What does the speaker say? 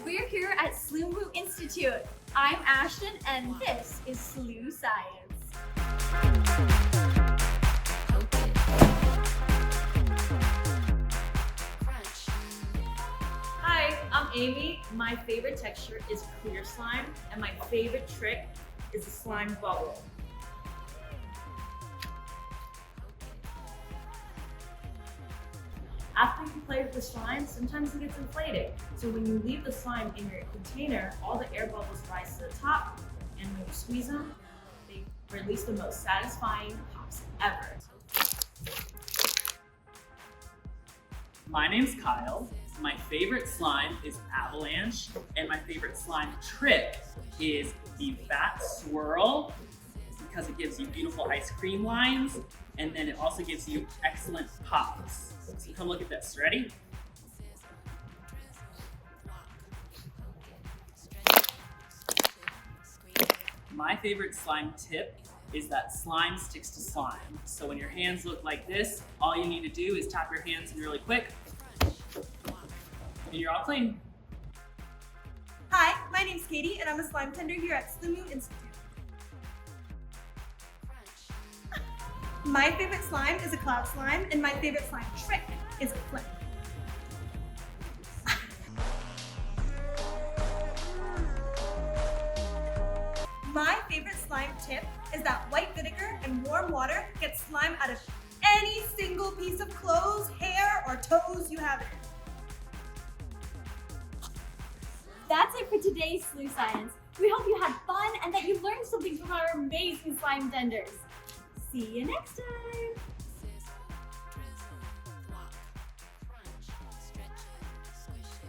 We're here at Sloomoo Institute. I'm Ashton and this is SlooScience. Hi, I'm Amy. My favorite texture is clear slime, and my favorite trick is the slime bubble. After you play with the slime, sometimes it gets inflated. So when you leave the slime in your container, all the air bubbles rise to the top, and when you squeeze them, they release the most satisfying pops ever. My name's Kyle. My favorite slime is avalanche, and my favorite slime trick is the fat swirl because it gives you beautiful ice cream lines, and then it also gives you excellent pops. So come look at this. Ready? My favorite slime tip is that slime sticks to slime. So when your hands look like this, all you need to do is tap your hands in really quick, and you're all clean. Hi, my name's Katie, and I'm a slime tender here at Sloomoo Institute. My favorite slime is a cloud slime, and my favorite slime trick is a flip. My favorite slime tip is that white vinegar and warm water gets slime out of any single piece of clothes, hair, or toes you have in it. That's it for today's SlooScience. We hope you had fun and that you learned something from our amazing slime tenders. See you next time.